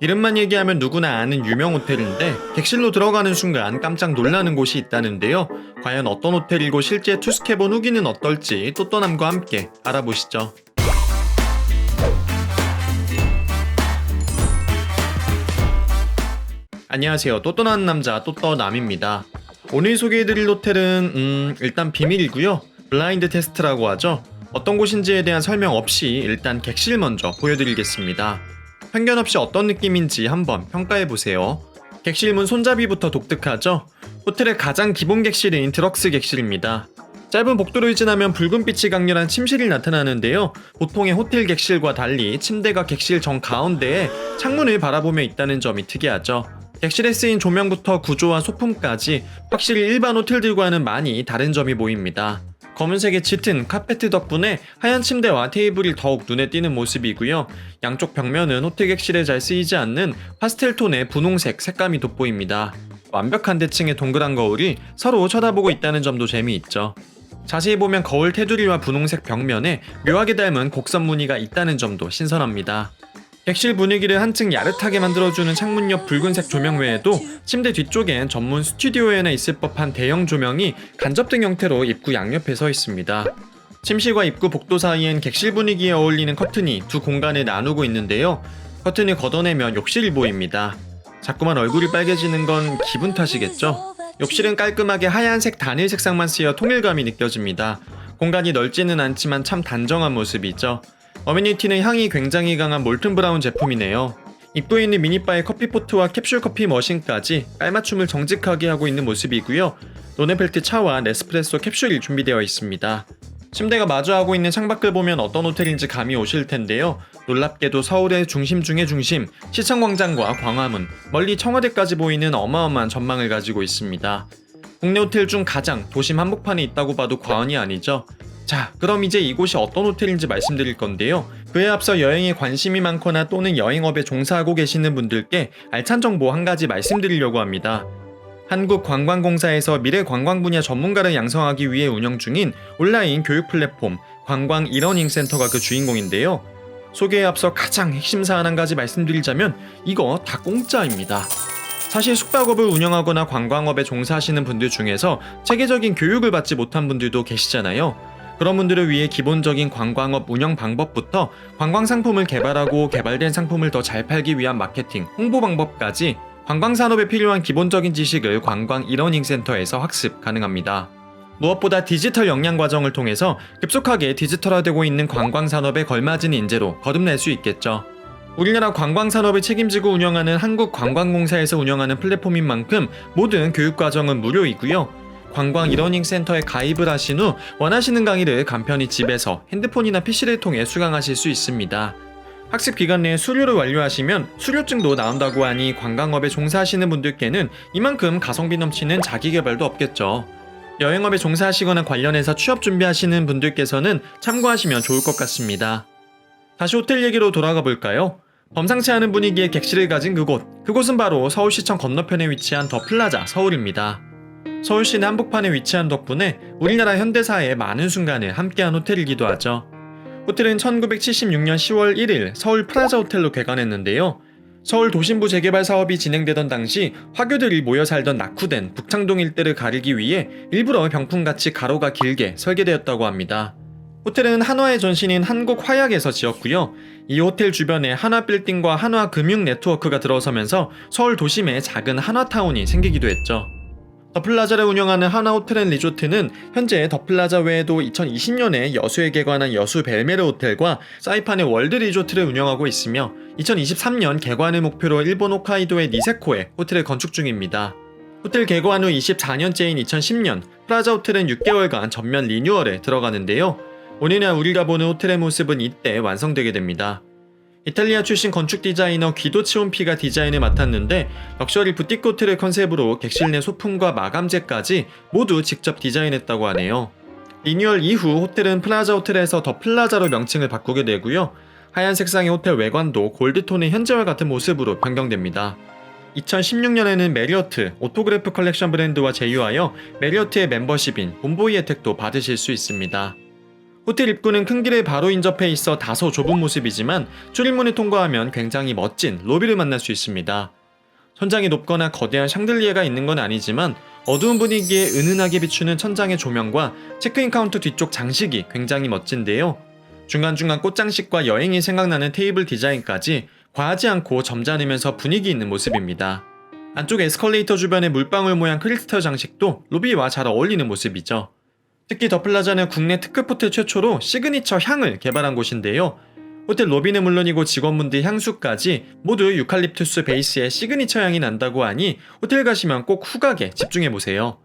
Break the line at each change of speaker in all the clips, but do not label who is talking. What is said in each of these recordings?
이름만 얘기하면 누구나 아는 유명 호텔인데 객실로 들어가는 순간 깜짝 놀라는 곳이 있다는데요. 과연 어떤 호텔이고 실제 투숙해본 후기는 어떨지 또또남과 함께 알아보시죠. 안녕하세요. 또또남 남자 또또남입니다. 오늘 소개해드릴 호텔은 일단 비밀이고요. 블라인드 테스트라고 하죠. 어떤 곳인지에 대한 설명 없이 일단 객실 먼저 보여드리겠습니다. 편견 없이 어떤 느낌인지 한번 평가해보세요. 객실문 손잡이부터 독특하죠? 호텔의 가장 기본 객실인 드럭스 객실입니다. 짧은 복도를 지나면 붉은빛이 강렬한 침실이 나타나는데요. 보통의 호텔 객실과 달리 침대가 객실 정가운데에 창문을 바라보며 있다는 점이 특이하죠. 객실에 쓰인 조명부터 구조와 소품까지 확실히 일반 호텔들과는 많이 다른 점이 보입니다. 검은색의 짙은 카페트 덕분에 하얀 침대와 테이블이 더욱 눈에 띄는 모습이고요. 양쪽 벽면은 호텔 객실에 잘 쓰이지 않는 파스텔 톤의 분홍색 색감이 돋보입니다. 완벽한 대칭의 동그란 거울이 서로 쳐다보고 있다는 점도 재미있죠. 자세히 보면 거울 테두리와 분홍색 벽면에 묘하게 닮은 곡선 무늬가 있다는 점도 신선합니다. 객실 분위기를 한층 야릇하게 만들어주는 창문 옆 붉은색 조명 외에도 침대 뒤쪽엔 전문 스튜디오에나 있을 법한 대형 조명이 간접등 형태로 입구 양옆에 서 있습니다. 침실과 입구 복도 사이엔 객실 분위기에 어울리는 커튼이 두 공간을 나누고 있는데요. 커튼을 걷어내면 욕실이 보입니다. 자꾸만 얼굴이 빨개지는 건 기분 탓이겠죠? 욕실은 깔끔하게 하얀색 단일 색상만 쓰여 통일감이 느껴집니다. 공간이 넓지는 않지만 참 단정한 모습이죠. 어메니티는 향이 굉장히 강한 몰튼 브라운 제품이네요. 입구에 있는 미니바의 커피포트와 캡슐 커피 머신까지 깔맞춤을 정직하게 하고 있는 모습이고요. 노네펠트 차와 네스프레소 캡슐이 준비되어 있습니다. 침대가 마주하고 있는 창밖을 보면 어떤 호텔인지 감이 오실 텐데요. 놀랍게도 서울의 중심 중의 중심, 시청광장과 광화문, 멀리 청와대까지 보이는 어마어마한 전망을 가지고 있습니다. 국내 호텔 중 가장 도심 한복판에 있다고 봐도 과언이 아니죠. 자, 그럼 이제 이곳이 어떤 호텔인지 말씀드릴 건데요. 그에 앞서 여행에 관심이 많거나 또는 여행업에 종사하고 계시는 분들께 알찬 정보 한 가지 말씀드리려고 합니다. 한국관광공사에서 미래 관광 분야 전문가를 양성하기 위해 운영 중인 온라인 교육 플랫폼 관광 이러닝 센터가 그 주인공인데요. 소개에 앞서 가장 핵심 사안 한 가지 말씀드리자면 이거 다 공짜입니다. 사실 숙박업을 운영하거나 관광업에 종사하시는 분들 중에서 체계적인 교육을 받지 못한 분들도 계시잖아요. 그런 분들을 위해 기본적인 관광업 운영 방법부터 관광 상품을 개발하고 개발된 상품을 더 잘 팔기 위한 마케팅, 홍보 방법까지 관광산업에 필요한 기본적인 지식을 관광 이러닝 센터에서 학습 가능합니다. 무엇보다 디지털 역량 과정을 통해서 급속하게 디지털화되고 있는 관광산업에 걸맞은 인재로 거듭날 수 있겠죠. 우리나라 관광산업을 책임지고 운영하는 한국관광공사에서 운영하는 플랫폼인 만큼 모든 교육과정은 무료이고요. 관광 이러닝 센터에 가입을 하신 후 원하시는 강의를 간편히 집에서 핸드폰이나 PC를 통해 수강하실 수 있습니다. 학습 기간 내에 수료를 완료하시면 수료증도 나온다고 하니 관광업에 종사하시는 분들께는 이만큼 가성비 넘치는 자기개발도 없겠죠. 여행업에 종사하시거나 관련해서 취업 준비하시는 분들께서는 참고하시면 좋을 것 같습니다. 다시 호텔 얘기로 돌아가 볼까요? 범상치 않은 분위기의 객실을 가진 그곳은 바로 서울시청 건너편에 위치한 더 플라자 서울입니다. 서울시내 한복판에 위치한 덕분에 우리나라 현대사의 많은 순간을 함께한 호텔이기도 하죠. 호텔은 1976년 10월 1일 서울 프라자 호텔로 개관했는데요. 서울 도심부 재개발 사업이 진행되던 당시 화교들이 모여 살던 낙후된 북창동 일대를 가리기 위해 일부러 병풍같이 가로가 길게 설계되었다고 합니다. 호텔은 한화의 전신인 한국화약에서 지었고요. 이 호텔 주변에 한화빌딩과 한화금융 네트워크가 들어서면서 서울 도심에 작은 한화타운이 생기기도 했죠. 더 플라자를 운영하는 하나호텔앤리조트는 현재 더 플라자 외에도 2020년에 여수에 개관한 여수 벨메르 호텔과 사이판의 월드 리조트를 운영하고 있으며 2023년 개관을 목표로 일본 홋카이도의 니세코에 호텔을 건축 중입니다. 호텔 개관 후 24년째인 2010년 플라자 호텔은 6개월간 전면 리뉴얼에 들어가는데요. 오늘날 우리가 보는 호텔의 모습은 이때 완성되게 됩니다. 이탈리아 출신 건축 디자이너 귀도 치온피가 디자인을 맡았는데 럭셔리 부티크 호텔을 컨셉으로 객실 내 소품과 마감재까지 모두 직접 디자인했다고 하네요. 리뉴얼 이후 호텔은 플라자 호텔에서 더 플라자로 명칭을 바꾸게 되고요. 하얀 색상의 호텔 외관도 골드톤의 현재와 같은 모습으로 변경됩니다. 2016년에는 메리어트, 오토그래프 컬렉션 브랜드와 제휴하여 메리어트의 멤버십인 본보이 혜택도 받으실 수 있습니다. 호텔 입구는 큰 길에 바로 인접해 있어 다소 좁은 모습이지만 출입문을 통과하면 굉장히 멋진 로비를 만날 수 있습니다. 천장이 높거나 거대한 샹들리에가 있는 건 아니지만 어두운 분위기에 은은하게 비추는 천장의 조명과 체크인 카운터 뒤쪽 장식이 굉장히 멋진데요. 중간중간 꽃장식과 여행이 생각나는 테이블 디자인까지 과하지 않고 점잖으면서 분위기 있는 모습입니다. 안쪽 에스컬레이터 주변의 물방울 모양 크리스탈 장식도 로비와 잘 어울리는 모습이죠. 특히 더 플라자는 국내 특급 호텔 최초로 시그니처 향을 개발한 곳인데요. 호텔 로비는 물론이고 직원분들 향수까지 모두 유칼립투스 베이스의 시그니처 향이 난다고 하니 호텔 가시면 꼭 후각에 집중해보세요.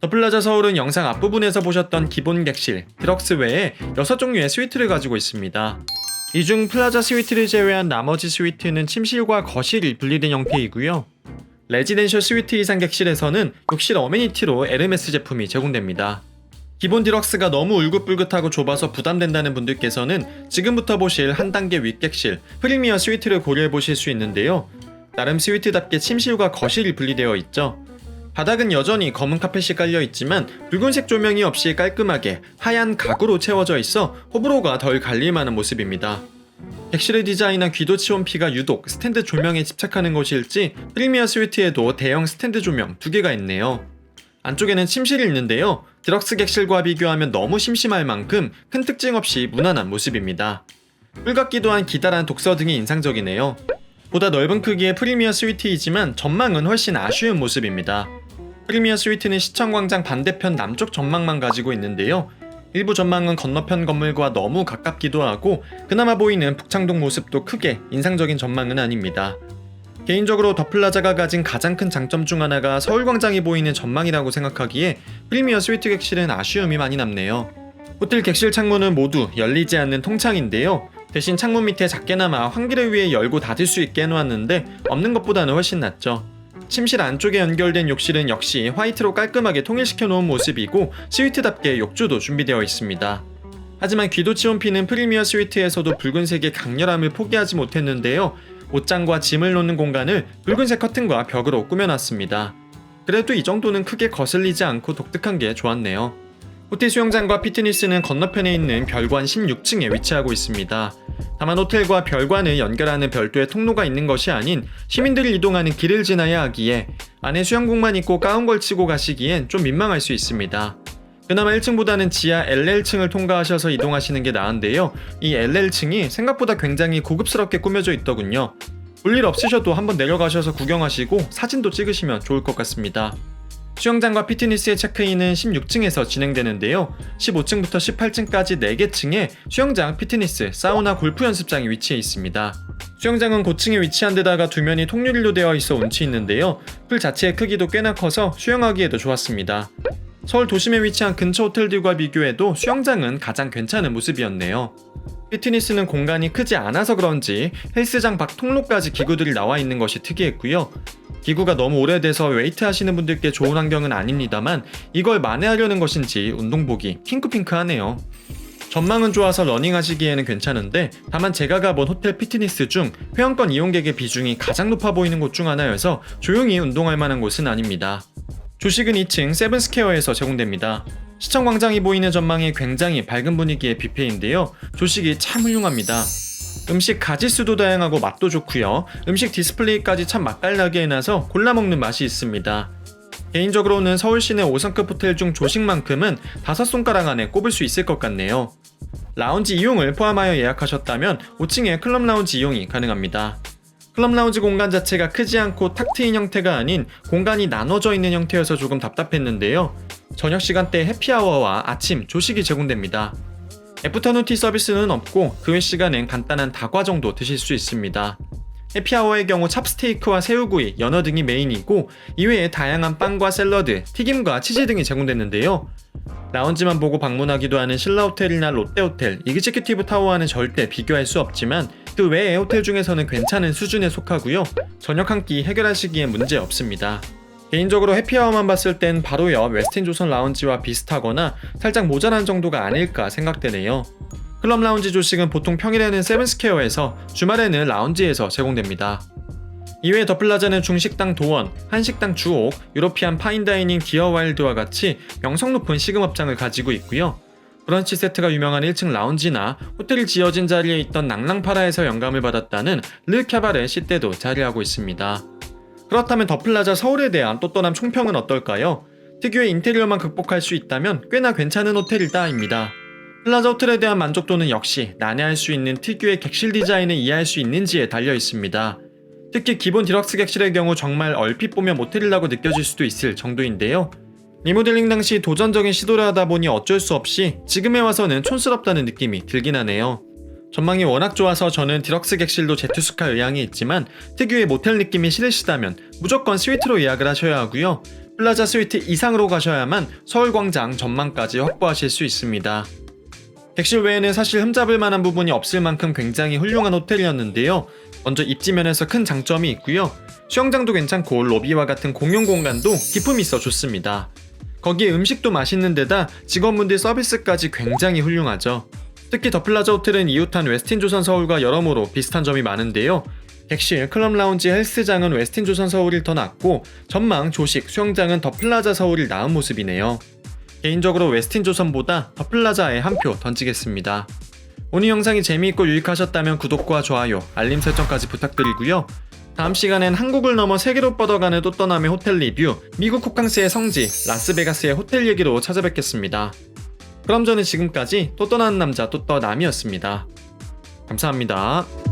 더 플라자 서울은 영상 앞부분에서 보셨던 기본 객실, 디럭스 외에 6종류의 스위트를 가지고 있습니다. 이 중 플라자 스위트를 제외한 나머지 스위트는 침실과 거실이 분리된 형태이고요. 레지덴셜 스위트 이상 객실에서는 욕실 어메니티로 에르메스 제품이 제공됩니다. 기본 디럭스가 너무 울긋불긋하고 좁아서 부담된다는 분들께서는 지금부터 보실 한 단계 윗객실, 프리미어 스위트를 고려해보실 수 있는데요. 나름 스위트답게 침실과 거실이 분리되어 있죠. 바닥은 여전히 검은 카펫이 깔려있지만 붉은색 조명이 없이 깔끔하게 하얀 가구로 채워져 있어 호불호가 덜 갈릴만한 모습입니다. 객실을 디자인한 귀도 치원피가 유독 스탠드 조명에 집착하는 것일지 프리미어 스위트에도 대형 스탠드 조명 2개가 있네요. 안쪽에는 침실이 있는데요. 디럭스 객실과 비교하면 너무 심심할 만큼 큰 특징 없이 무난한 모습입니다. 뿔 같기도 한 기다란 독서 등이 인상적이네요. 보다 넓은 크기의 프리미어 스위트이지만 전망은 훨씬 아쉬운 모습입니다. 프리미어 스위트는 시청광장 반대편 남쪽 전망만 가지고 있는데요. 일부 전망은 건너편 건물과 너무 가깝기도 하고 그나마 보이는 북창동 모습도 크게 인상적인 전망은 아닙니다. 개인적으로 더 플라자가 가진 가장 큰 장점 중 하나가 서울광장이 보이는 전망이라고 생각하기에 프리미어 스위트 객실은 아쉬움이 많이 남네요. 호텔 객실 창문은 모두 열리지 않는 통창인데요. 대신 창문 밑에 작게나마 환기를 위해 열고 닫을 수 있게 해놓았는데 없는 것보다는 훨씬 낫죠. 침실 안쪽에 연결된 욕실은 역시 화이트로 깔끔하게 통일시켜 놓은 모습이고 스위트답게 욕조도 준비되어 있습니다. 하지만 귀도 치원피는 프리미어 스위트에서도 붉은색의 강렬함을 포기하지 못했는데요. 옷장과 짐을 놓는 공간을 붉은색 커튼과 벽으로 꾸며놨습니다. 그래도 이 정도는 크게 거슬리지 않고 독특한 게 좋았네요. 호텔 수영장과 피트니스는 건너편에 있는 별관 16층에 위치하고 있습니다. 다만 호텔과 별관을 연결하는 별도의 통로가 있는 것이 아닌 시민들이 이동하는 길을 지나야 하기에 안에 수영복만 입고 가운 걸치고 가시기엔 좀 민망할 수 있습니다. 그나마 1층보다는 지하 LL층을 통과하셔서 이동하시는 게 나은데요. 이 LL층이 생각보다 굉장히 고급스럽게 꾸며져 있더군요. 볼일 없으셔도 한번 내려가셔서 구경하시고 사진도 찍으시면 좋을 것 같습니다. 수영장과 피트니스의 체크인은 16층에서 진행되는데요. 15층부터 18층까지 4개 층에 수영장, 피트니스, 사우나, 골프 연습장이 위치해 있습니다. 수영장은 고층에 위치한 데다가 두 면이 통유리로 되어 있어 운치 있는데요. 풀 자체의 크기도 꽤나 커서 수영하기에도 좋았습니다. 서울 도심에 위치한 근처 호텔들과 비교해도 수영장은 가장 괜찮은 모습이었네요. 피트니스는 공간이 크지 않아서 그런지 헬스장 밖 통로까지 기구들이 나와 있는 것이 특이했고요. 기구가 너무 오래돼서 웨이트 하시는 분들께 좋은 환경은 아닙니다만 이걸 만회하려는 것인지 운동복이 핑크핑크하네요. 전망은 좋아서 러닝하시기에는 괜찮은데 다만 제가 가본 호텔 피트니스 중 회원권 이용객의 비중이 가장 높아 보이는 곳 중 하나여서 조용히 운동할 만한 곳은 아닙니다. 조식은 2층 세븐스퀘어에서 제공됩니다. 시청광장이 보이는 전망이 굉장히 밝은 분위기의 뷔페인데요. 조식이 참 훌륭합니다. 음식 가짓수도 다양하고 맛도 좋고요. 음식 디스플레이까지 참 맛깔나게 해놔서 골라먹는 맛이 있습니다. 개인적으로는 서울 시내 5성급 호텔 중 조식만큼은 5손가락 안에 꼽을 수 있을 것 같네요. 라운지 이용을 포함하여 예약하셨다면 5층에 클럽 라운지 이용이 가능합니다. 클럽 라운지 공간 자체가 크지 않고 탁 트인 형태가 아닌 공간이 나눠져 있는 형태여서 조금 답답했는데요. 저녁 시간대 해피아워와 아침, 조식이 제공됩니다. 애프터눈 티 서비스는 없고 그 외 시간엔 간단한 다과 정도 드실 수 있습니다. 해피아워의 경우 찹스테이크와 새우구이, 연어 등이 메인이고 이외에 다양한 빵과 샐러드, 튀김과 치즈 등이 제공됐는데요. 라운지만 보고 방문하기도 하는 신라호텔이나 롯데호텔, 이그제큐티브 타워와는 절대 비교할 수 없지만 그 외의 호텔 중에서는 괜찮은 수준에 속하고요. 저녁 한 끼 해결하시기엔 문제 없습니다. 개인적으로 해피아워만 봤을 땐 바로 옆 웨스틴 조선 라운지와 비슷하거나 살짝 모자란 정도가 아닐까 생각되네요. 클럽 라운지 조식은 보통 평일에는 세븐스퀘어에서 주말에는 라운지에서 제공됩니다. 이외에 더 플라자는 중식당 도원, 한식당 주옥, 유로피안 파인다이닝 디어와일드와 같이 명성 높은 식음업장을 가지고 있고요. 브런치 세트가 유명한 1층 라운지나 호텔이 지어진 자리에 있던 낭랑파라에서 영감을 받았다는 르캬바레 시떼도 자리하고 있습니다. 그렇다면 더 플라자 서울에 대한 또 떠남 총평은 어떨까요? 특유의 인테리어만 극복할 수 있다면 꽤나 괜찮은 호텔이다입니다. 플라자 호텔에 대한 만족도는 역시 난해할 수 있는 특유의 객실 디자인을 이해할 수 있는지에 달려 있습니다. 특히 기본 디럭스 객실의 경우 정말 얼핏 보면 모텔이라고 느껴질 수도 있을 정도인데요. 리모델링 당시 도전적인 시도를 하다 보니 어쩔 수 없이 지금에 와서는 촌스럽다는 느낌이 들긴 하네요. 전망이 워낙 좋아서 저는 디럭스 객실도 제투스카 의향이 있지만 특유의 모텔 느낌이 싫으시다면 무조건 스위트로 예약을 하셔야 하고요. 플라자 스위트 이상으로 가셔야만 서울광장 전망까지 확보하실 수 있습니다. 객실 외에는 사실 흠잡을 만한 부분이 없을 만큼 굉장히 훌륭한 호텔이었는데요. 먼저 입지면에서 큰 장점이 있고요. 수영장도 괜찮고 로비와 같은 공용 공간도 기품이 있어 좋습니다. 거기에 음식도 맛있는 데다 직원분들 서비스까지 굉장히 훌륭하죠. 특히 더 플라자 호텔은 이웃한 웨스틴 조선 서울과 여러모로 비슷한 점이 많은데요. 객실, 클럽 라운지, 헬스장은 웨스틴 조선 서울이 더 낫고 전망, 조식, 수영장은 더 플라자 서울이 나은 모습이네요. 개인적으로 웨스틴 조선보다 더 플라자에 한 표 던지겠습니다. 오늘 영상이 재미있고 유익하셨다면 구독과 좋아요, 알림 설정까지 부탁드리고요. 다음 시간엔 한국을 넘어 세계로 뻗어가는 또 떠남의 호텔 리뷰, 미국 호캉스의 성지, 라스베가스의 호텔 얘기로 찾아뵙겠습니다. 그럼 저는 지금까지 또 떠나는 남자 또 떠남이었습니다. 감사합니다.